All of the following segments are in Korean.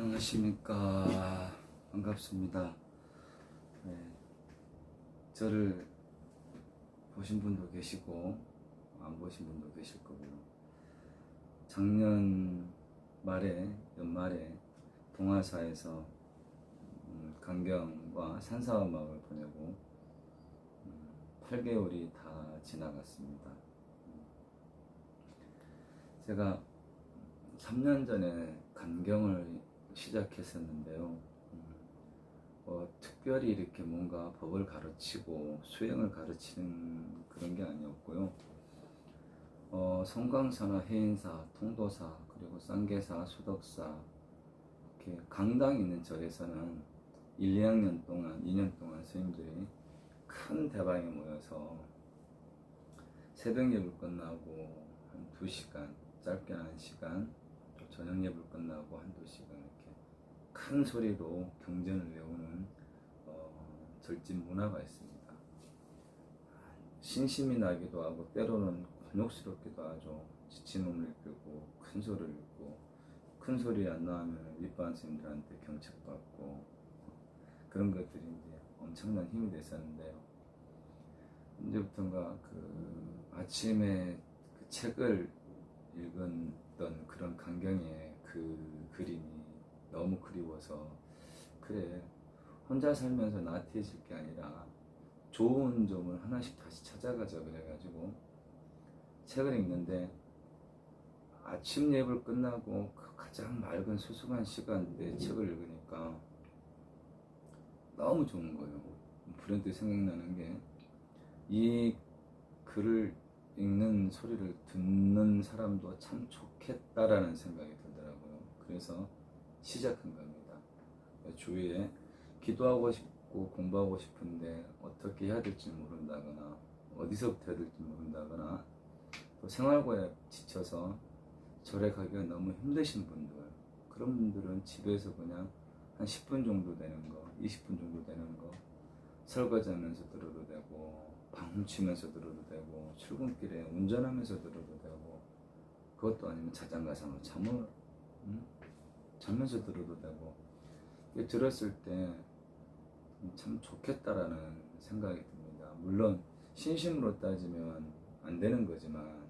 안녕하십니까. 반갑습니다. 네, 저를 보신 분도 계시고 안 보신 분도 계실 거고요. 작년 말에 연말에 동아사에서 강경과 산사음악을 보내고 8개월이 다 지나갔습니다. 제가 3년 전에 간경을 시작했었는데요. 특별히 이렇게 뭔가 법을 가르치고 수행을 가르치는 그런 게 아니었고요. 성광사나 해인사, 통도사, 그리고 쌍계사, 수덕사 이렇게 강당 있는 절에서는 1, 2학년 동안, 2년 동안 스님들이 큰 대방에 모여서 새벽 예불 끝나고 한 2시간, 짧게 한 시간, 또 저녁 예불 끝나고 한 2시간 이렇게 큰 소리로 경전을 외우는 절집 문화가 있습니다. 신심이 나기도 하고 때로는 곤욕스럽기도 하죠. 지친 몸을 이끌고 큰 소리를 읽고 큰 소리 안 나오면 윗반 스님들한테 경책받고 그런 것들이 이제 엄청난 힘이 됐었는데요. 언제부턴가 아침에 그 책을 읽었던 그런 강경의 그 그림이 너무 그리워서, 그래, 혼자 살면서 나태해질 게 아니라 좋은 점을 하나씩 다시 찾아가자 그래가지고 책을 읽는데, 아침 예불 끝나고 그 가장 맑은 수수한 시간대에 책을 읽으니까 너무 좋은 거예요. 불현듯 생각나는 게, 이 글을 읽는 소리를 듣는 사람도 참 좋겠다라는 생각이 들더라고요. 그래서 시작한 겁니다. 주위에 기도하고 싶고 공부하고 싶은데 어떻게 해야 될지 모른다거나 어디서부터 해야 될지 모른다거나 또 생활고에 지쳐서 절에 가기가 너무 힘드신 분들, 그런 분들은 집에서 그냥 한 10분 정도 되는 거, 20분 정도 되는 거 설거지하면서 들어도 되고, 방 훔치면서 들어도 되고, 출근길에 운전하면서 들어도 되고, 그것도 아니면 자장가상으로 자면서 들어도 되고, 들었을 때 참 좋겠다라는 생각이 듭니다. 물론 신심으로 따지면 안 되는 거지만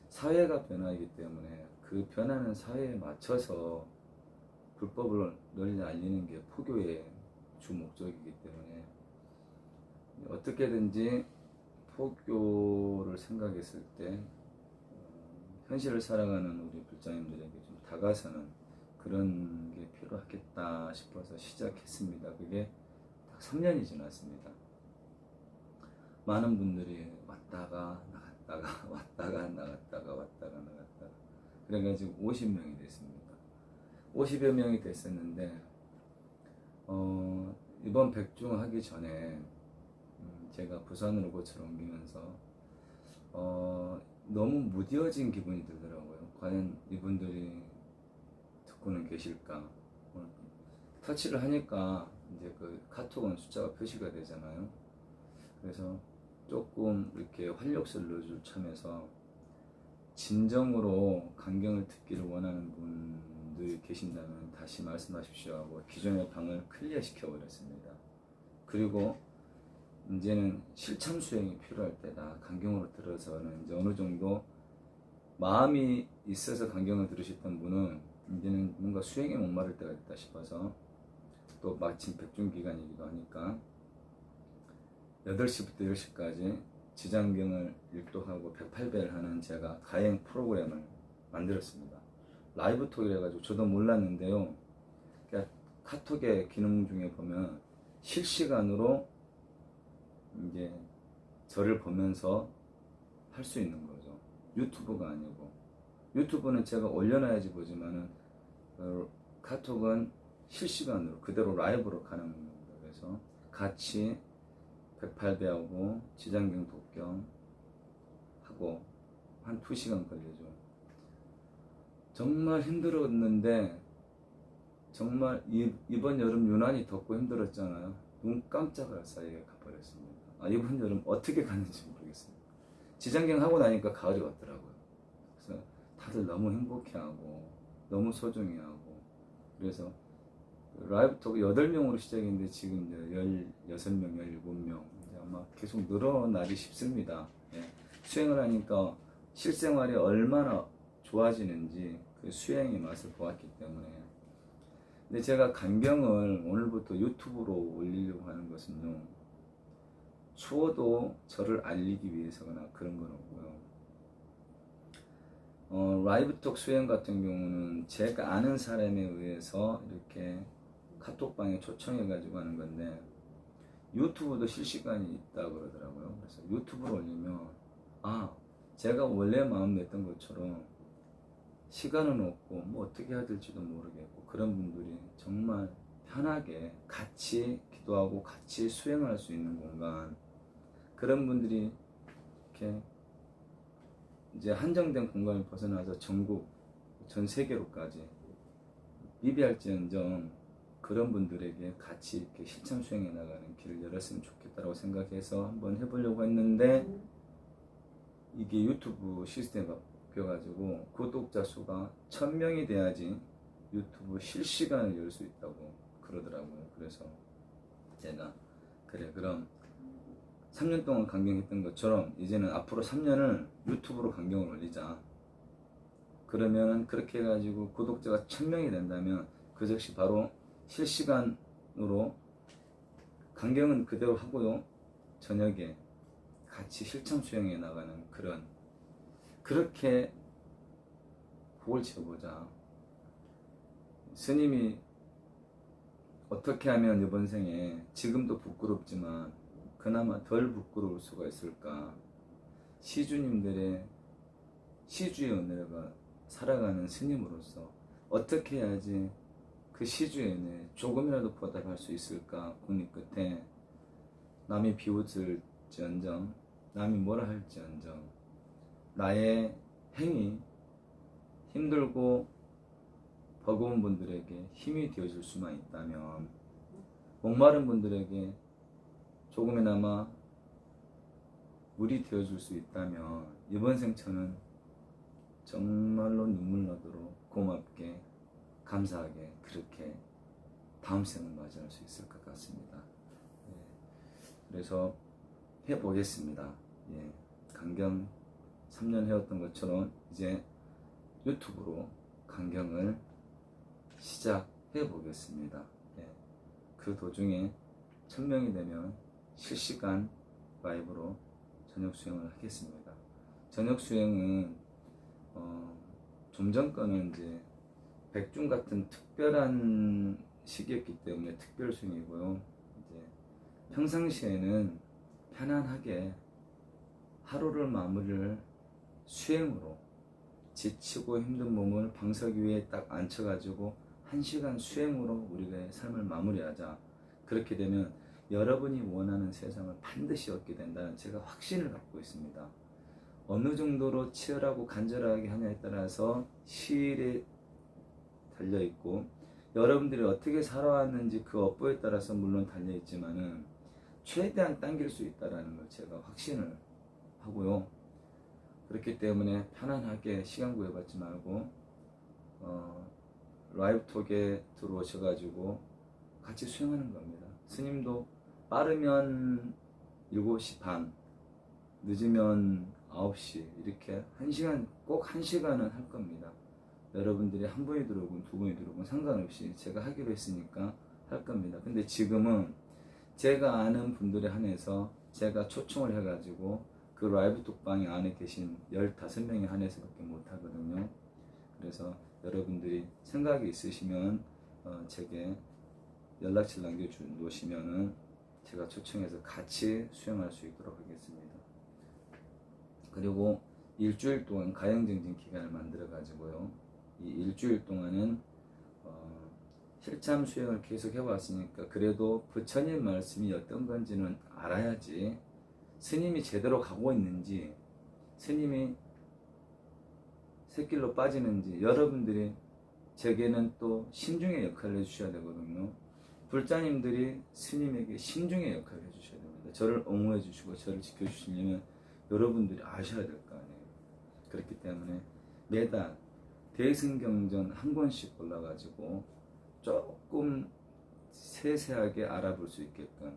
사회가 변화이기 때문에 그 변하는 사회에 맞춰서 불법을 널리 알리는 게 포교의 주 목적이기 때문에 어떻게든지 포교를 생각했을 때 현실을 살아가는 우리 불자님들에게 좀 다가서는 그런 게 필요하겠다 싶어서 시작했습니다. 그게 딱 3년이 지났습니다. 많은 분들이 왔다가 나갔다가 왔다가 나갔다가 왔다가 나갔다가 그래가지고 50명이 됐습니다. 50여 명이 됐었는데 이번 백중 하기 전에 제가 부산으로 고쳐를 옮기면서 너무 무뎌진 기분이 들더라고요. 과연 이분들이 듣고는 계실까? 터치를 하니까 이제 그 카톡은 숫자가 표시가 되잖아요. 그래서 조금 이렇게 활력소를 넣어줄 참에서 진정으로 강경을 듣기를 원하는 분들이 계신다면 다시 말씀하십시오 하고 기존의 방을 클리어 시켜버렸습니다. 그리고 이제는 실천 수행이 필요할 때다. 강경으로 들어서는 이제 어느 정도 마음이 있어서 강경을 들으셨던 분은 이제는 뭔가 수행에 목마를 때가 있다 싶어서, 또 마침 백중 기간이기도 하니까 8시부터 10시까지 지장경을 일도하고 108배를 하는 제가 가행 프로그램을 만들었습니다. 라이브 톡이라 가지고 저도 몰랐는데요. 그러니까 카톡의 기능 중에 보면 실시간으로 이제 저를 보면서 할 수 있는 거죠. 유튜브가 아니고, 유튜브는 제가 올려놔야지 보지만은 카톡은 실시간으로 그대로 라이브로 가는 겁니다. 그래서 같이 108배하고 지장경 독경 하고 한 2시간 걸리죠. 정말 힘들었는데, 정말 이번 여름 유난히 덥고 힘들었잖아요. 눈 깜짝할 사이에 가버렸습니다. 이번 여름 어떻게 갔는지 모르겠습니다. 지장경 하고 나니까 가을이 왔더라고요. 그래서 다들 너무 행복해하고 너무 소중해하고, 그래서 라이브톡 8명으로 시작했는데 지금 이제 16명, 17명 이제 아마 계속 늘어나기 쉽습니다. 예. 수행을 하니까 실생활이 얼마나 좋아지는지 그 수행의 맛을 보았기 때문에. 근데 제가 간경을 오늘부터 유튜브로 올리려고 하는 것은요, 추워도 저를 알리기 위해서거나 그런 건 없고요. 라이브톡 수행 같은 경우는 제가 아는 사람에 의해서 이렇게 카톡방에 초청해 가지고 하는 건데, 유튜브도 실시간이 있다 그러더라고요. 그래서 유튜브로 올리면 제가 원래 마음 냈던 것처럼 시간은 없고 뭐 어떻게 해야 될지도 모르겠고, 그런 분들이 정말 편하게 같이 기도하고 같이 수행할 수 있는 공간, 그런 분들이 이렇게 이제 한정된 공간을 벗어나서 전국, 전 세계로까지 비비할지언정 그런 분들에게 같이 이렇게 실천 수행해 나가는 길을 열었으면 좋겠다라고 생각해서 한번 해보려고 했는데, 이게 유튜브 시스템이 바뀌어가지고 구독자 수가 1000명이 돼야지 유튜브 실시간을 열 수 있다고 그러더라고요. 그래서 제가 그럼 3년 동안 강경했던 것처럼 이제는 앞으로 3년을 유튜브로 강경을 올리자. 그러면 그렇게 해가지고 구독자가 1000명이 된다면 그 즉시 바로 실시간으로 강경은 그대로 하고요, 저녁에 같이 실천 수행해 나가는 그렇게 복을 지어보자. 스님이 어떻게 하면 이번 생에 지금도 부끄럽지만 그나마 덜 부끄러울 수가 있을까? 시주님들의 시주의 은혜가 살아가는 스님으로서 어떻게 해야지 그 시주의 은혜 조금이라도 보답할 수 있을까 고민 끝에, 남이 비웃을지언정 남이 뭐라 할지언정 나의 행위 힘들고 버거운 분들에게 힘이 되어줄 수만 있다면, 목마른 분들에게 조금이나마 물이 되어줄 수 있다면, 이번 생처는 정말로 눈물 나도록 고맙게 감사하게 그렇게 다음 생을 맞이할 수 있을 것 같습니다. 그래서 해보겠습니다. 강경 3년 해왔던 것처럼 이제 유튜브로 강경을 시작해 보겠습니다. 그 도중에 1000명이 되면 실시간 라이브로 저녁 수행을 하겠습니다. 저녁 수행은 좀 전 거는 이제 백중 같은 특별한 시기였기 때문에 특별 수행이고요. 이제 평상시에는 편안하게 하루를 마무리를 수행으로, 지치고 힘든 몸을 방석 위에 딱 앉혀가지고 1시간 수행으로 우리의 삶을 마무리하자. 그렇게 되면 여러분이 원하는 세상을 반드시 얻게 된다는 제가 확신을 갖고 있습니다. 어느 정도로 치열하고 간절하게 하냐에 따라서 시일에 달려있고, 여러분들이 어떻게 살아왔는지 그 업보에 따라서 물론 달려있지만은 최대한 당길 수 있다는 걸 제가 확신을 하고요. 그렇기 때문에 편안하게 시간 구애받지 말고 라이브톡에 들어오셔가지고 같이 수행하는 겁니다. 스님도 빠르면 7시 반, 늦으면 9시 이렇게 1시간, 꼭 1시간은 할 겁니다. 여러분들이 한 분이 들어오건 두 분이 들어오건 상관없이 제가 하기로 했으니까 할 겁니다. 근데 지금은 제가 아는 분들에 한해서 제가 초청을 해가지고 그 라이브 톡방에 안에 계신 15명에 한해서밖에 못하거든요. 그래서 여러분들이 생각이 있으시면 제게 연락처를 남겨놓으시면은 제가 초청해서 같이 수행할 수 있도록 하겠습니다. 그리고 일주일 동안 가영정진 기간을 만들어 가지고요, 이 일주일 동안은 실참 수행을 계속 해왔으니까 그래도 부처님 말씀이 어떤 건지는 알아야지, 스님이 제대로 가고 있는지, 스님이 새길로 빠지는지 여러분들이 제게는 또 신중의 역할을 해주셔야 되거든요. 불자님들이 스님에게 신중의 역할을 해주셔야 됩니다. 저를 옹호해 주시고 저를 지켜주시려면 여러분들이 아셔야 될 거 아니에요. 그렇기 때문에 매달 대승경전 한 권씩 올라가지고 조금 세세하게 알아볼 수 있게끔.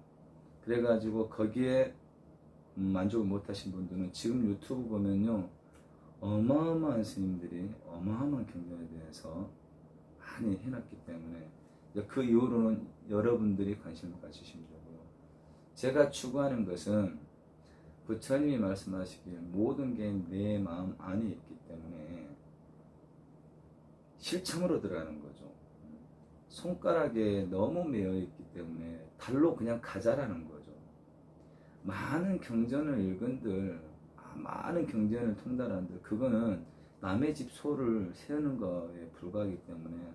그래가지고 거기에 만족을 못하신 분들은 지금 유튜브 보면요, 어마어마한 스님들이 어마어마한 경전에 대해서 많이 해놨기 때문에 그 이후로는 여러분들이 관심을 가지시면 되고요. 제가 추구하는 것은 부처님이 말씀하시길 모든 게 내 마음 안에 있기 때문에 실천으로 들어가는 거죠. 손가락에 너무 매여 있기 때문에 달로 그냥 가자라는 거죠. 많은 경전을 읽은들, 많은 경전을 통달한들, 그거는 남의 집 소를 세우는 거에 불과하기 때문에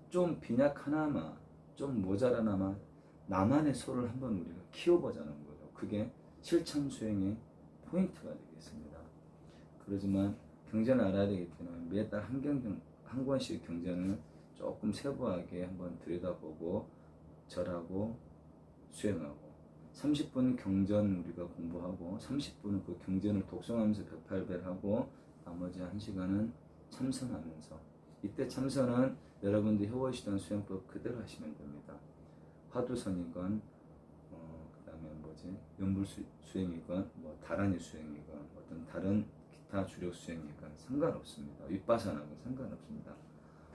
좀 빈약 하나만, 좀 모자라나마 나만의 소를 한번 우리가 키워보자는 거죠. 그게 실천 수행의 포인트가 되겠습니다. 그러지만 경전을 알아야 되기 때문에 매달 한 권씩 경전을 조금 세부하게 한번 들여다보고 절하고 수행하고 30분 경전 우리가 공부하고 30분은 그 경전을 독송하면서 벽팔배하고 나머지 1시간은 참선하면서, 이때 참선은 여러분들이 해오시던 수행법 그대로 하시면 됩니다. 화두선이건 그 다음에 연불 수행이건 다란이 수행이건 어떤 다른 기타 주력 수행이건 상관없습니다. 윗바사나건 상관없습니다.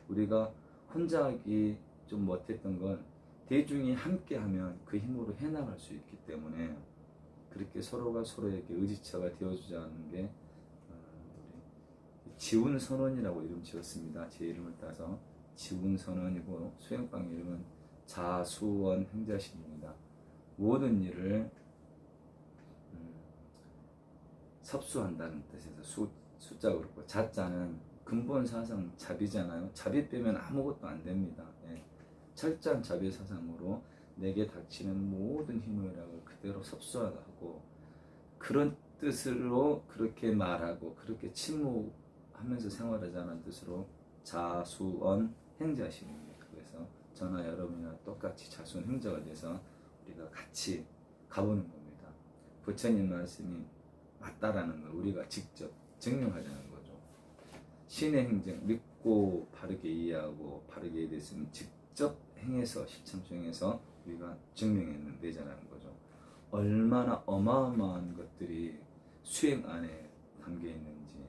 우리가 혼자 하기 좀 못했던 건 대중이 함께 하면 그 힘으로 해나갈 수 있기 때문에 그렇게 서로가 서로에게 의지처가 되어주자는 게 우리 지운선원이라고 이름 지었습니다. 제 이름을 따서 지운선원이고 수행방 이름은 자수원 행자신입니다. 모든 일을 섭수한다는 뜻에서 숫자 그렇고, 자자는 근본 사상 자비잖아요. 자비 빼면 아무것도 안 됩니다. 예. 철저한 자비 사상으로 내게 닥치는 모든 희노애락을 그대로 섭수하고, 그런 뜻으로 그렇게 말하고 그렇게 침묵하면서 생활하자는 뜻으로 자수언 행자신입니다. 그래서 저나 여러분이나 똑같이 자수언 행자가 돼서 우리가 같이 가보는 겁니다. 부처님 말씀이 맞다라는 걸 우리가 직접 증명하자는 거죠. 신의 행정 믿고 바르게 이해하고 바르게 이해됐으면 직접 행해서 실천 중에서 우리가 증명해내자는 거죠. 얼마나 어마어마한 것들이 수행 안에 담겨 있는지,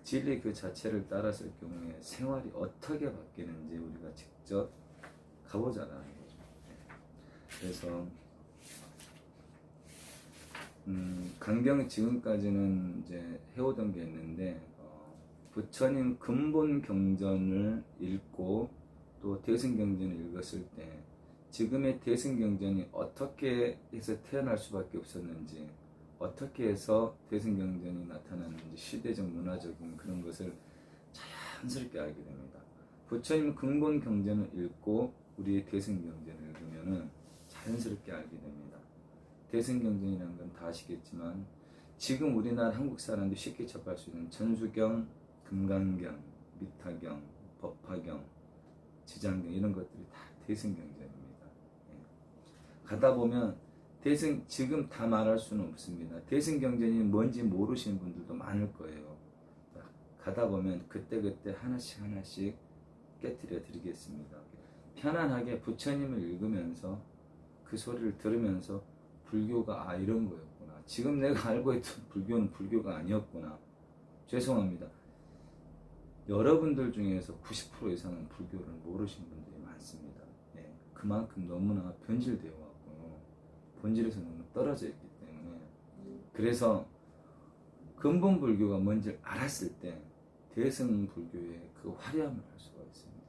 진리 그 자체를 따랐을 경우에 생활이 어떻게 바뀌는지 우리가 직접 가보자라는 거죠. 그래서 강경 지금까지는 이제 해오던 게 있는데, 부처님 근본 경전을 읽고 또 대승경전을 읽었을 때 지금의 대승경전이 어떻게 해서 태어날 수밖에 없었는지, 어떻게 해서 대승경전이 나타났는지, 시대적 문화적인 그런 것을 자연스럽게 알게 됩니다. 부처님 근본 경전을 읽고 우리의 대승경전을 읽으면은 자연스럽게 알게 됩니다. 대승경전이라는 건 다 아시겠지만 지금 우리나라 한국 사람들이 쉽게 접할 수 있는 전수경, 금강경, 미타경, 법화경, 지장경 이런 것들이 다 대승경전입니다. 가다 보면 지금 다 말할 수는 없습니다. 대승경전이 뭔지 모르시는 분들도 많을 거예요. 가다 보면 그때그때 하나씩 깨뜨려 드리겠습니다. 편안하게 부처님을 읽으면서 그 소리를 들으면서 불교가 이런 거였구나. 지금 내가 알고 있던 불교는 불교가 아니었구나. 죄송합니다. 여러분들 중에서 90% 이상은 불교를 모르시는 분들이 많습니다. 그만큼 너무나 변질되어 왔고 본질에서 너무 떨어져 있기 때문에, 그래서 근본 불교가 뭔지 알았을 때 대승 불교의 그 화려함을 알 수가 있습니다.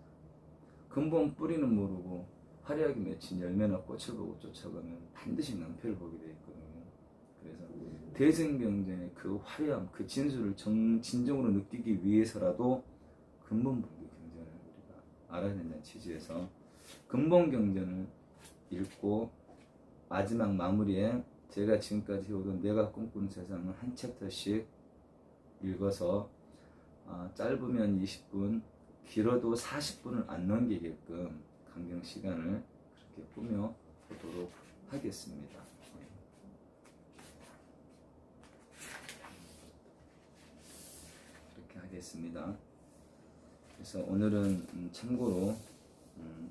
근본 뿌리는 모르고 화려하게 맺힌 열매나 꽃을 보고 쫓아가면 반드시 낭패를 보게 되어 있거든요. 그래서 대승경전의 그 화려함, 그 진수를 진정으로 느끼기 위해서라도 근본 불교 경전을 우리가 알아야 된다는 취지에서 근본 경전을 읽고 마지막 마무리에 제가 지금까지 해오던 내가 꿈꾸는 세상을 한 챕터씩 읽어서 짧으면 20분, 길어도 40분을 안 넘기게끔 강경 시간을 그렇게 꾸며 보도록 하겠습니다. 그렇게 하겠습니다. 그래서 오늘은 참고로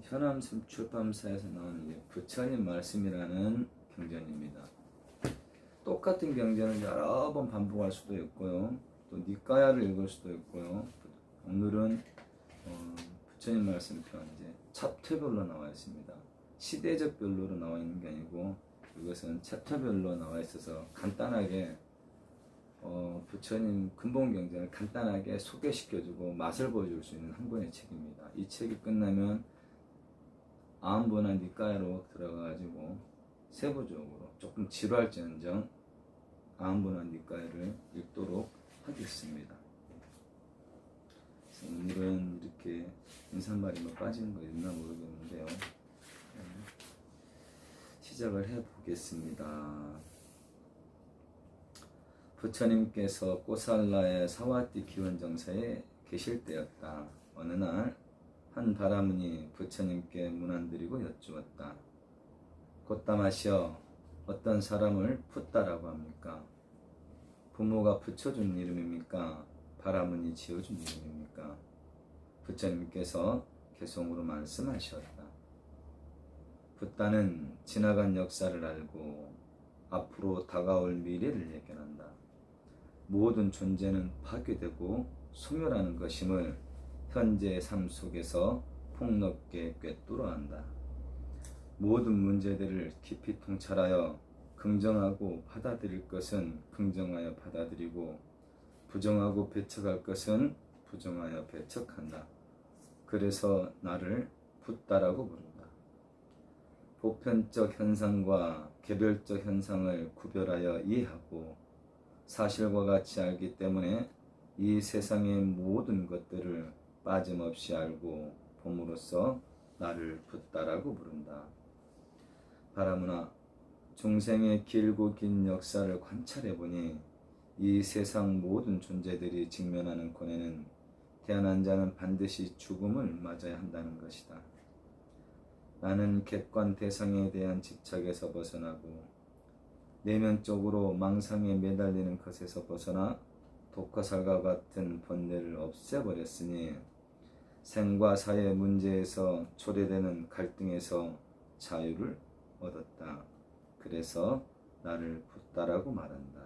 현암 출판사에서 나오는 게 부처님 말씀이라는 경전입니다. 똑같은 경전을 여러 번 반복할 수도 있고요. 또 니까야를 읽을 수도 있고요. 오늘은 부처님 말씀편 이제 챕터별로 나와 있습니다. 시대적 별로로 나와 있는 게 아니고 이것은 챕터별로 나와 있어서 간단하게 부처님 근본 경전을 간단하게 소개시켜주고 맛을 보여줄 수 있는 한 권의 책입니다. 이 책이 끝나면 아함보나 니까야로 들어가가지고 세부적으로 조금 지루할지언정 아함보나 니까야를 읽도록 하겠습니다. 오늘은 이렇게 인사말이 뭐 빠지는 거 있나 모르겠는데요. 시작을 해보겠습니다. 부처님께서 꼬살라의 사와띠 기원정사에 계실 때였다. 어느 날 한 바라문이 부처님께 문안드리고 여쭈었다. 곧다마시여, 어떤 사람을 푸따라고 합니까? 부모가 붙여준 이름입니까? 바라문이 지어준 이름입니까? 부처님께서 개송으로 말씀하셨다. 붓다는 지나간 역사를 알고 앞으로 다가올 미래를 예견한다. 모든 존재는 파괴되고 소멸하는 것임을 현재의 삶 속에서 폭넓게 꿰뚫어 한다. 모든 문제들을 깊이 통찰하여 긍정하고 받아들일 것은 긍정하여 받아들이고 부정하고 배척할 것은 부정하여 배척한다. 그래서 나를 붓다라고 부른다. 보편적 현상과 개별적 현상을 구별하여 이해하고 사실과 같이 알기 때문에 이 세상의 모든 것들을 빠짐없이 알고 봄으로써 나를 붓다라고 부른다. 바라문아, 중생의 길고 긴 역사를 관찰해보니 이 세상 모든 존재들이 직면하는 고뇌는 태어난 자는 반드시 죽음을 맞아야 한다는 것이다. 나는 객관 대상에 대한 집착에서 벗어나고 내면적으로 망상에 매달리는 것에서 벗어나 독화살과 같은 번뇌를 없애버렸으니 생과 사의 문제에서 초래되는 갈등에서 자유를 얻었다. 그래서 나를 붓다라고 말한다.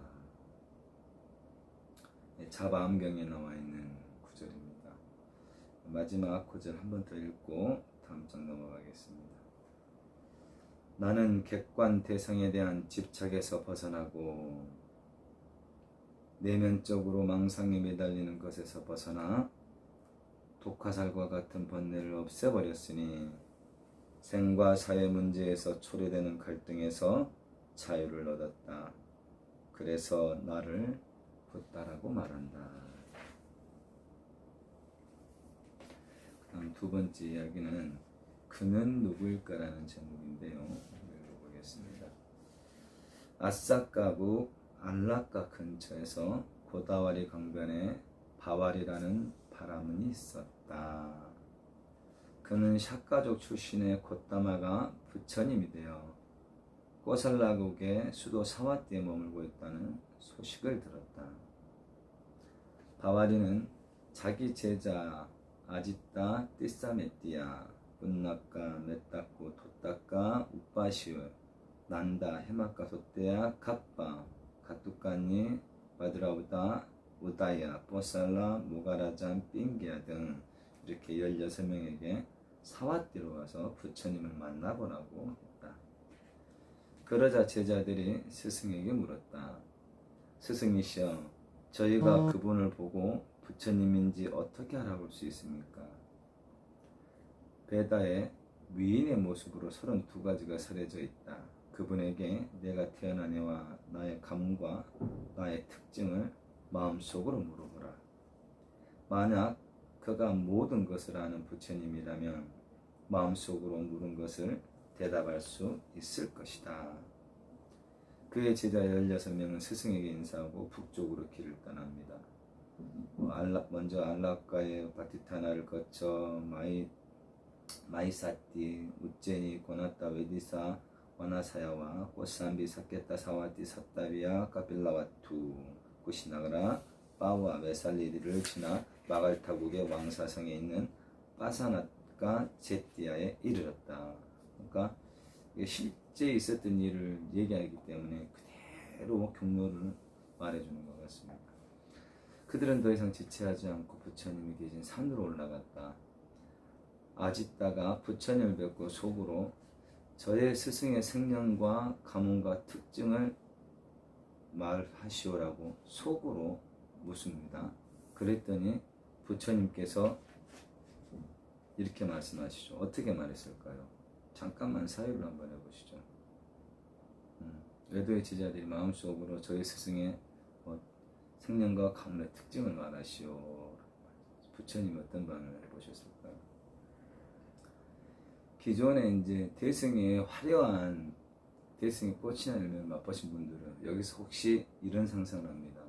자바암경에 나와 있는 구절입니다. 마지막 구절 한 번 더 읽고 다음 장 넘어가겠습니다. 나는 객관 대상에 대한 집착에서 벗어나고 내면적으로 망상에 매달리는 것에서 벗어나 독화살과 같은 번뇌를 없애버렸으니 생과 사의 문제에서 초래되는 갈등에서 자유를 얻었다. 그래서 나를 붓다라고 말한다. 그다음 두 번째 이야기는 그는 누구일까라는 제목인데요. 읽어보겠습니다. 아사카국 안라카 근처에서 고다와리 강변에 바왈이라는 바라문이 있었다. 그는 샤가족 출신의 곶다마가 부처님이 되어 꼬살라국의 수도 사와띠에 머물고 있다는 소식을 들었다. 바왈이는 자기 제자 아지따 띠사메띠야 분나까 메따꾸 토따까 우빠시우 난다 해마까 소떼야 갑바 가뚜까니 바드라우다 우다야 뽀살라 모가라잔 삥기야 등 이렇게 16명에게 사와띠로 와서 부처님을 만나보라고 했다. 그러자 제자들이 스승에게 물었다. 스승이시여, 저희가 그분을 보고 부처님인지 어떻게 알아볼 수 있습니까? 베다에 위인의 모습으로 32가지가 설해져 있다. 그분에게 내가 태어난 해와 나의 가문과 나의 특징을 마음속으로 물어보라. 만약 그가 모든 것을 아는 부처님이라면 마음속으로 물은 것을 대답할 수 있을 것이다. 그의 제자 16명은 스승에게 인사하고 북쪽으로 길을 떠납니다. 먼저 안라카의 바티타나를 거쳐 마이사띠, 우제니, 고나타, 웨디사, 와나사야와 꼬삼비, 사케타, 사와띠, 사타비아, 카필라와투, 구시나가라, 바와, 메살리리를 지나 마갈타국의 왕사성에 있는 아까 제띠아에 이르렀다. 그러니까 이게 실제 있었던 일을 얘기하기 때문에 그대로 경로를 말해주는 것 같습니다. 그들은 더 이상 지체하지 않고 부처님이 계신 산으로 올라갔다. 아짓다가 부처님을 뵙고 속으로 저의 스승의 생년과 가문과 특징을 말하시오라고 속으로 묻습니다. 그랬더니 부처님께서 이렇게 말씀하시죠. 어떻게 말했을까요? 잠깐만 사유를 한번 해보시죠. 외도의 제자들이 마음속으로 저희 스승의 생년과 가문의 특징을 말하시오. 부처님이 어떤 반응을 해보셨을까요? 기존에 이제 대승의 화려한 대승의 꽃이나 열매를 맛보신 분들은 여기서 혹시 이런 상상을 합니다.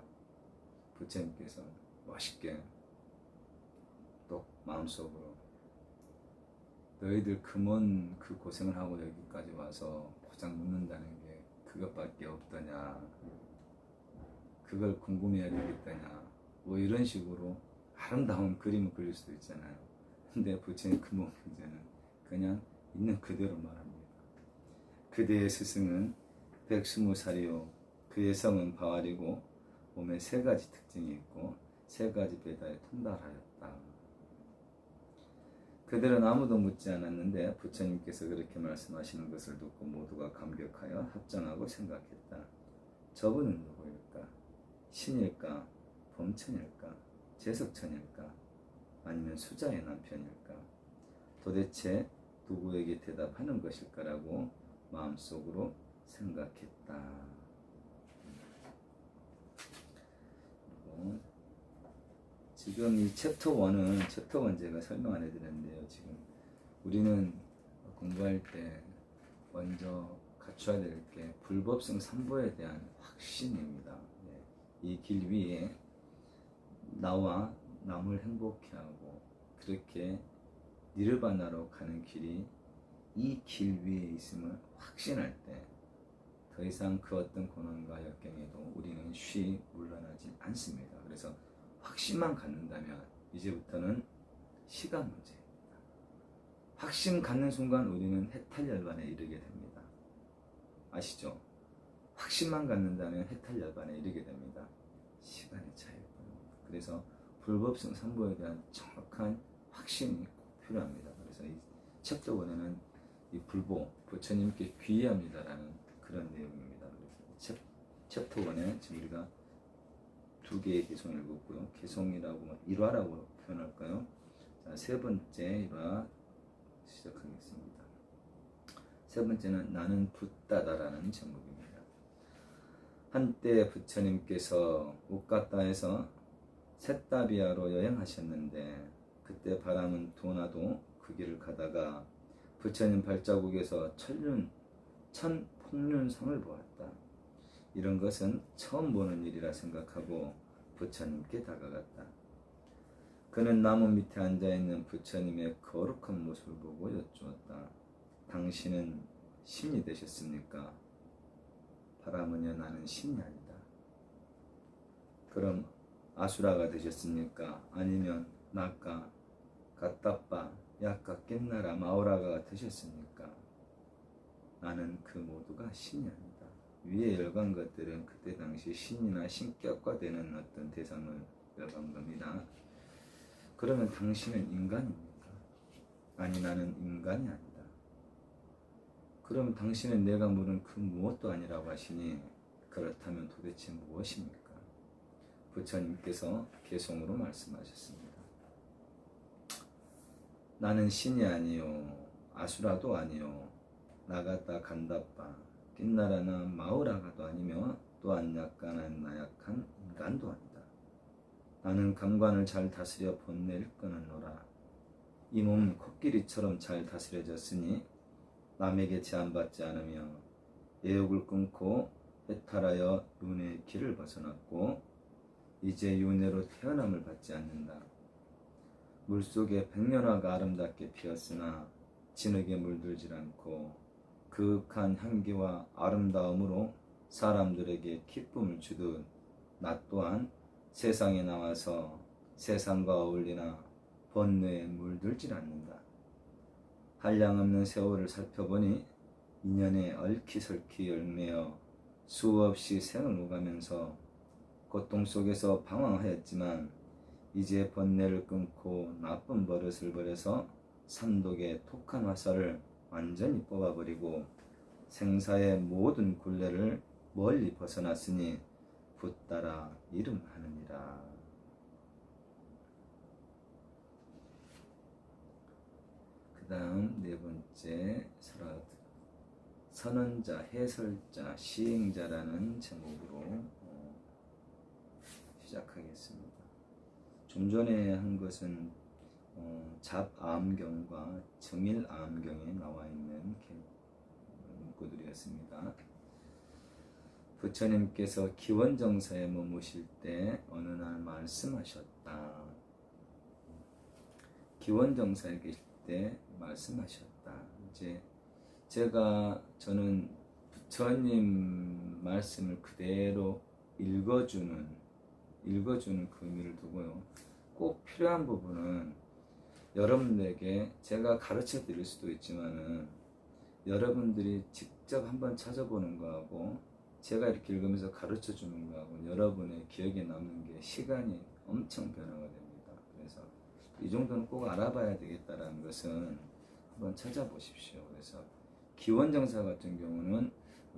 부처님께서 멋있게 또 마음속으로 너희들 금온 그 고생을 하고 여기까지 와서 포장 묻는다는 게 그것밖에 없더냐, 그걸 궁금해야 되겠더냐, 뭐 이런 식으로 아름다운 그림을 그릴 수도 있잖아요. 근데 부처님 금온 경제는 그냥 있는 그대로 말합니다. 그대의 스승은 120살이요 그의 성은 바왈이고 몸에 3가지 특징이 있고 3가지 베다에 통달하였다. 그들은 아무도 묻지 않았는데 부처님께서 그렇게 말씀하시는 것을 듣고 모두가 감격하여 합장하고 생각했다. 저분은 누구일까? 신일까? 범천일까? 제석천일까? 아니면 수자의 남편일까? 도대체 누구에게 대답하는 것일까라고 마음속으로 생각했다. 그리고 지금 이 챕터 1은 제가 설명 안 해드렸는데요. 지금 우리는 공부할 때 먼저 갖춰야 될 게 불법성 3보에 대한 확신입니다. 이 길 위에 나와 남을 행복해 하고 그렇게 니르바나로 가는 길이 이 길 위에 있음을 확신할 때 더 이상 그 어떤 고난과 역경에도 우리는 쉬 물러나지 않습니다. 그래서 확신만 갖는다면 이제부터는 시간 문제입니다. 확신 갖는 순간 우리는 해탈열반에 이르게 됩니다. 아시죠? 확신만 갖는다면 해탈열반에 이르게 됩니다. 시간의 차이뿐입니다. 그래서 불법성 3보에 대한 정확한 확신이 꼭 필요합니다. 그래서 이 챕터 1에는 이 불보, 부처님께 귀의합니다라는 그런 내용입니다. 그래서 챕터 1에 지금 우리가 2개의 개송을 읽었고요. 개송이라고 1화라고 표현할까요? 자, 3번째 1화 시작하겠습니다. 3번째는 나는 붓다다라는 제목입니다. 한때 부처님께서 우까따에서 셋다비아로 여행하셨는데 그때 바람은 둔하도 그 길을 가다가 부처님 발자국에서 천폭륜성을 보았다. 이런 것은 처음 보는 일이라 생각하고 부처님께 다가갔다. 그는 나무 밑에 앉아있는 부처님의 거룩한 모습을 보고 여쭈었다. 당신은 신이 되셨습니까? 바라무녀 나는 신이 아니다. 그럼 아수라가 되셨습니까? 아니면 나까, 가따빠, 야까, 깻나라, 마오라가 되셨습니까? 나는 그 모두가 신이 아니다. 위에 열간 것들은 그때 당시 신이나 신격화되는 어떤 대상을 열간 겁니다. 그러면 당신은 인간입니까? 아니 나는 인간이 아니다. 그럼 당신은 내가 물은 그 무엇도 아니라고 하시니 그렇다면 도대체 무엇입니까? 부처님께서 개송으로 말씀하셨습니다. 나는 신이 아니요 아수라도 아니요 나가다 간다빠 낀나라나 마우라가도 아니며 또한 약간한 나약한 인간도 아니다. 나는 감관을 잘 다스려 본내를 끊었노라. 이 몸 코끼리처럼 잘 다스려졌으니 남에게 제한받지 않으며 애욕을 끊고 해탈하여 윤회의 길을 벗어났고 이제 윤회로 태어남을 받지 않는다. 물속에 백년화가 아름답게 피었으나 진흙에 물들질 않고 그윽한 향기와 아름다움으로 사람들에게 기쁨을 주듯 나 또한 세상에 나와서 세상과 어울리나 번뇌에 물들질 않는다. 한량없는 세월을 살펴보니 인연에 얽히설키 얽매여 수없이 생을 오가면서 고통 속에서 방황하였지만 이제 번뇌를 끊고 나쁜 버릇을 버려서 삼독의 독한 화살을 완전히 뽑아버리고 생사의 모든 굴레를 멀리 벗어났으니 붙따라 이름하느니라. 그 다음 네 번째 선언자, 해설자, 시행자라는 제목으로 시작하겠습니다. 좀 전에 한 것은 잡암경과 정일암경에 나와 있는 문구들이었습니다. 부처님께서 기원정사에 머무실 때 어느 날 말씀하셨다. 기원정사에 계실 때 말씀하셨다. 이제 저는 부처님 말씀을 그대로 읽어주는 그 의미를 두고요. 꼭 필요한 부분은 여러분들에게 제가 가르쳐 드릴 수도 있지만은 여러분들이 직접 한번 찾아보는 거하고 제가 이렇게 읽으면서 가르쳐 주는 거하고 여러분의 기억에 남는 게 시간이 엄청 변화가 됩니다. 그래서 이 정도는 꼭 알아봐야 되겠다라는 것은 한번 찾아보십시오. 그래서 기원정사 같은 경우는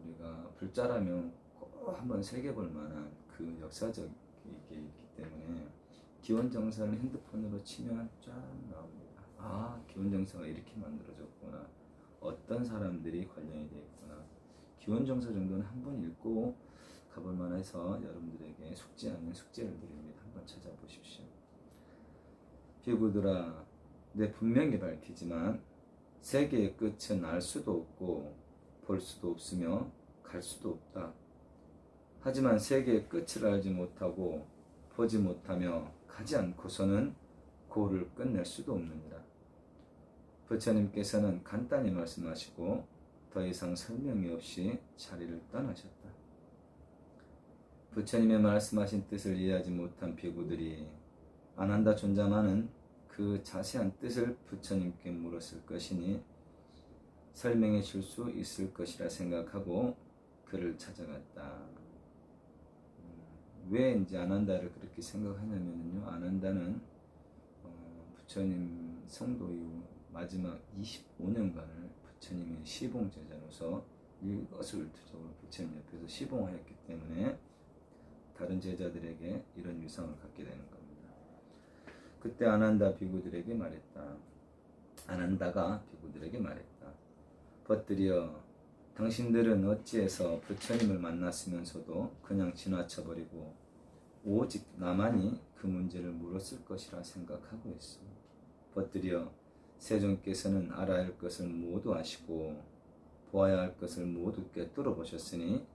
우리가 불자라면 꼭 한번 새겨볼 만한 그 역사적 게 있기 때문에 기원정사를 핸드폰으로 치면 쫙 나옵니다. 아, 기원정사가 이렇게 만들어졌구나. 어떤 사람들이 관련이 되어 있구나. 기원정사 정도는 한번 읽고 가볼 만해서 여러분들에게 속지 않는 숙제를 드립니다. 한번 찾아보십시오. 비구들아, 내 분명히 밝히지만 세계의 끝은 알 수도 없고 볼 수도 없으며 갈 수도 없다. 하지만 세계의 끝을 알지 못하고 보지 못하며 가지 않고서는 고를 끝낼 수도 없느니라. 부처님께서는 간단히 말씀하시고 더 이상 설명이 없이 자리를 떠나셨다. 부처님의 말씀하신 뜻을 이해하지 못한 비구들이 아난다 존자만은 그 자세한 뜻을 부처님께 물었을 것이니 설명해 줄 수 있을 것이라 생각하고 그를 찾아갔다. 왜 이제 아난다를 그렇게 생각하냐면요, 아난다는 부처님 성도 이후 마지막 25년간을 부처님의 시봉제자로서 일거수일투족으로 부처님 옆에서 시봉하였기 때문에 다른 제자들에게 이런 위상을 갖게 되는 겁니다. 그때 아난다 비구들에게 말했다. 아난다가 비구들에게 말했다. 벗들이여, 당신들은 어찌해서 부처님을 만났으면서도 그냥 지나쳐버리고 오직 나만이 그 문제를 물었을 것이라 생각하고 있어. 벗들이여, 세존께서는 알아야 할 것을 모두 아시고 보아야 할 것을 모두 꿰뚫어 보셨으니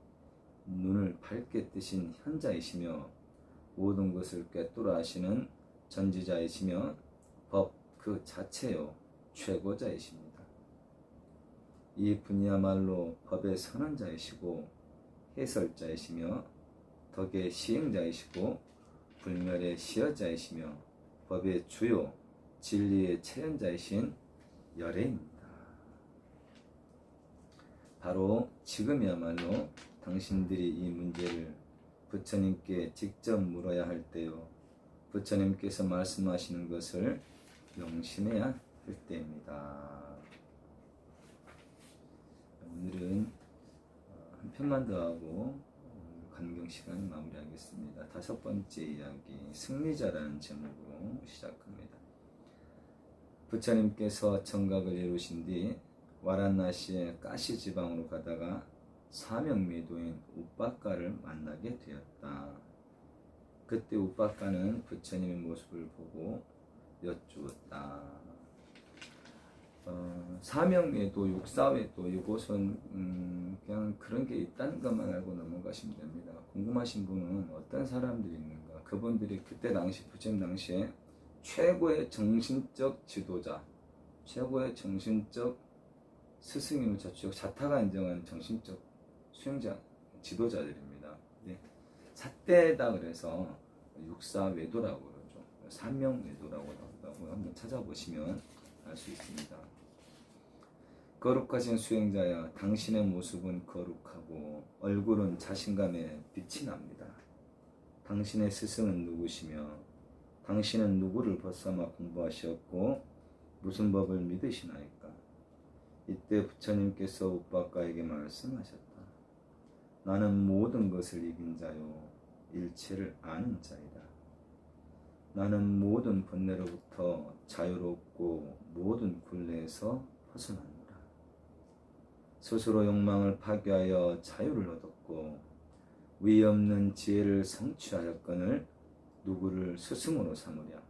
눈을 밝게 뜨신 현자이시며 모든 것을 꿰뚫어 아시는 전지자이시며 법 그 자체요 최고자이십니다. 이 분이야말로 법의 선언자이시고 해설자이시며 덕의 시행자이시고 불멸의 시여자이시며 법의 주요 진리의 체현자이신 열애입니다. 바로 지금이야말로 당신들이 이 문제를 부처님께 직접 물어야 할 때요, 부처님께서 말씀하시는 것을 명심해야 할 때입니다. 오늘은 한 편만 더 하고 간경 시간 마무리하겠습니다. 다섯 번째 이야기, 승리자라는 제목으로 시작합니다. 부처님께서 정각을 이루신 뒤 와란나시의 까시 지방으로 가다가 사명매도인 우빠가를 만나게 되었다. 그때 우빠가는 부처님의 모습을 보고 여쭈었다. 사명외도, 육사외도, 이곳은 그냥 그런 게 있다는 것만 알고 넘어가시면 됩니다. 궁금하신 분은 어떤 사람들이 있는가, 그분들이 그때 당시 부처님 당시에 최고의 정신적 지도자, 최고의 정신적 스승임을 자축 자타가 인정한 정신적 수행자, 지도자들입니다. 네. 삿대다 그래서 육사외도라고 그러죠. 삼명외도라고 한번 찾아보시면 알 수 있습니다. 거룩하신 수행자여, 당신의 모습은 거룩하고 얼굴은 자신감에 빛이 납니다. 당신의 스승은 누구시며 당신은 누구를 벗삼아 공부하셨고 무슨 법을 믿으시나이까? 이때 부처님께서 우빠가에게 말씀하셨다. 나는 모든 것을 이긴 자요 일체를 아는 자이다. 나는 모든 번뇌로부터 자유롭고 모든 굴레에서 벗어납니다. 스스로 욕망을 파괴하여 자유를 얻었고 위 없는 지혜를 성취하였거늘 누구를 스승으로 삼으랴.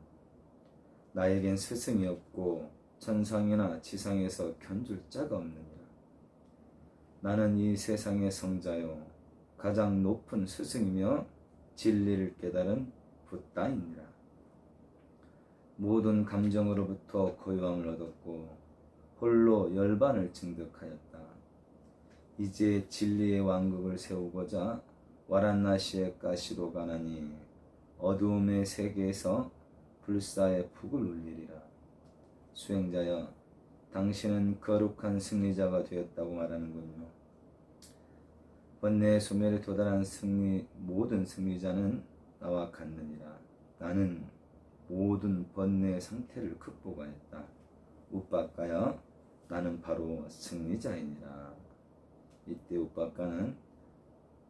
나에겐 스승이 없고 천상이나 지상에서 견줄 자가 없느니라. 나는 이 세상의 성자요 가장 높은 스승이며 진리를 깨달은 붓다이니라. 모든 감정으로부터 고요함을 얻었고 홀로 열반을 증득하였다. 이제 진리의 왕국을 세우고자 와란나시의 가시로 가나니 어두움의 세계에서 불사의 북을 울리리라. 수행자여, 당신은 거룩한 승리자가 되었다고 말하는군요. 번뇌의 소멸에 도달한 모든 승리자는 나와 같느니라. 나는 모든 번뇌의 상태를 극복하였다. 우빠가여, 나는 바로 승리자이니라. 이때 우빠가는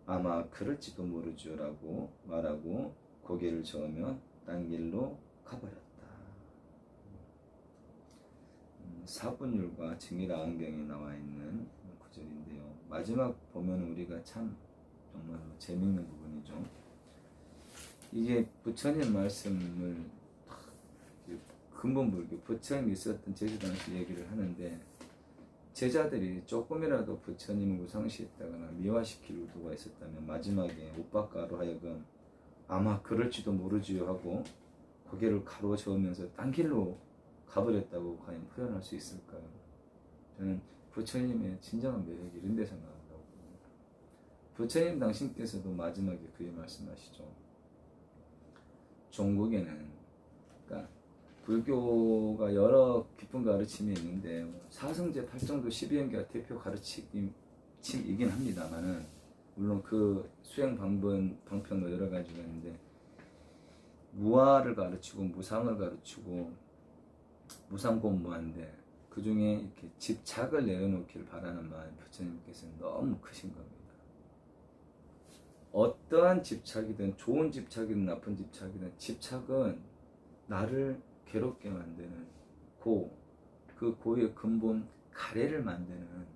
아마 그럴지도 모르죠라고 말하고 고개를 저으며 딴 길로 가버렸다. 사분율과 증이라 안경에 나와 있는 구절인데요. 마지막 보면 우리가 참 정말 재밌는 부분이죠. 이게 부처님 말씀을 근본불교 부처님이 있었던 제주당시 얘기를 하는데 제자들이 조금이라도 부처님을 우상시했다거나 미화시킬 의도가 있었다면 마지막에 우빠가로 하여금 아마 그럴지도 모르지요 하고 고개를 가로 저으면서 딴 길로 가버렸다고 과연 표현할 수 있을까요? 저는 부처님의 진정한 매력이 이런 데서 나온다고 봅니다. 부처님 당신께서도 마지막에 그에 말씀하시죠. 종국에는 그러니까 불교가 여러 깊은 가르침이 있는데 사성제 8정도 12연계가 대표 가르침이긴 합니다만은 물론 그 수행 방편도 여러 가지가 있는데 무아를 가르치고 무상을 가르치고 무상공무한데 그 중에 이렇게 집착을 내려놓기를 바라는 마음 부처님께서는 너무 크신 겁니다. 어떠한 집착이든 좋은 집착이든 나쁜 집착이든 집착은 나를 괴롭게 만드는 그 고의 근본 가래를 만드는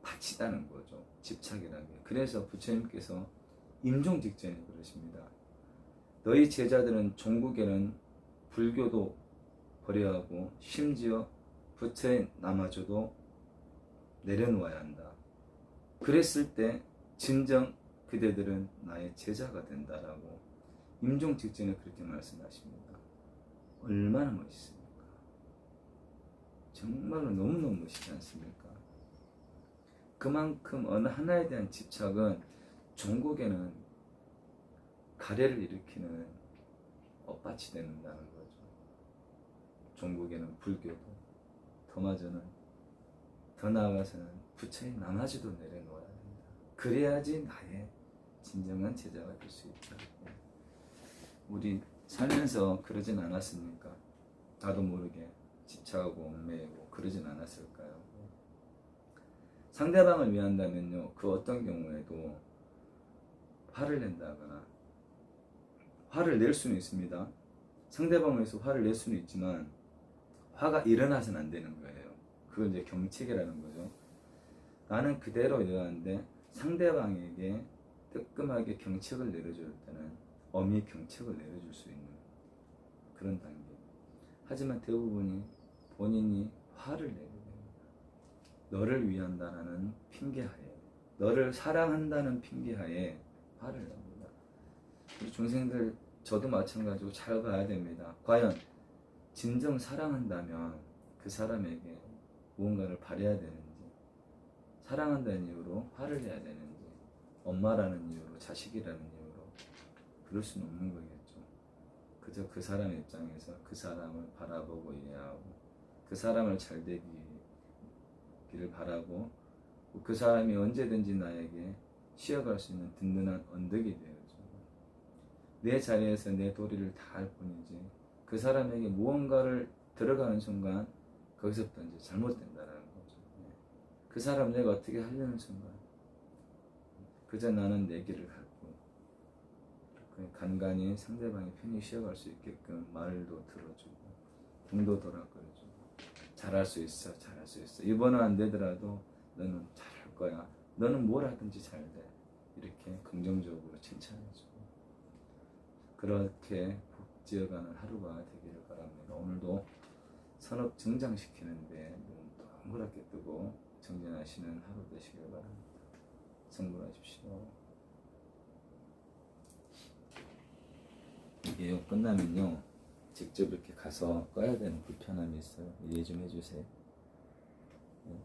밭이라는 거죠. 집착이라는 게. 그래서 부처님께서 임종 직전에 그러십니다. 너희 제자들은 종국에는 불교도 버려하고 심지어 부처의 나마저도 내려놓아야 한다. 그랬을 때 진정 그대들은 나의 제자가 된다라고 임종 직전에 그렇게 말씀하십니다. 얼마나 멋있습니까? 정말로 너무너무 멋있지 않습니까? 그만큼 어느 하나에 대한 집착은 종국에는 가래를 일으키는 엇밭이 된다는 거죠. 종국에는 불교도, 더 나아가서는 부처의 나마지도 내려놓아야 합니다. 그래야지 나의 진정한 제자가 될 수 있다. 우리 살면서 그러진 않았습니까? 나도 모르게 집착하고 얽매이고 그러진 않았을까요? 상대방을 위한다면요, 그 어떤 경우에도 화를 낸다거나 화를 낼 수는 있습니다. 상대방을 위해서 화를 낼 수는 있지만 화가 일어나서는 안 되는 거예요. 그건 이제 경책이라는 거죠. 나는 그대로 여하는데 상대방에게 뜨끔하게 경책을 내려줄 때는 엄히 경책을 내려줄 수 있는 그런 단계. 하지만 대부분이 본인이 화를 내게 됩니다. 너를 위한다는 핑계하에, 너를 사랑한다는 핑계하에 화를 냅니다. 우리 중생들, 저도 마찬가지고 잘 봐야 됩니다. 과연 진정 사랑한다면 그 사람에게 무언가를 바래야 되는지, 사랑한다는 이유로 화를 내야 되는지, 엄마라는 이유로, 자식이라는 이유로 그럴 수는 없는 거겠죠. 그저 그 사람의 입장에서 그 사람을 바라보고 이해하고 그 사람을 잘 되기 있기를 바라고 그 사람이 언제든지 나에게 쉬어갈 수 있는 든든한 언덕이 되어줘. 내 자리에서 내 도리를 다 할 뿐이지 그 사람에게 무언가를 들어가는 순간 거기서부터 이제 잘못된다라는 거죠. 그 사람 내가 어떻게 하려는 순간 그저 나는 내 길을 갔고 간간히 상대방이 편히 쉬어갈 수 있게끔 말도 들어주고 등도 돌아끌어주고 잘할 수 있어 잘할 수 있어 이번은 안 되더라도 너는 잘할 거야 너는 뭘 하든지 잘돼 이렇게 긍정적으로 칭찬해주고 그렇게 복지어가는 하루가 되기를 바랍니다. 오늘도 산업 증장시키는데 눈 동그랗게 뜨고 정진하시는 하루 되시길 바랍니다. 성불하십시오. 이게 끝나면요 직접 이렇게 가서 꺼야 되는 불편함이 있어요. 이해 좀 해주세요. 네.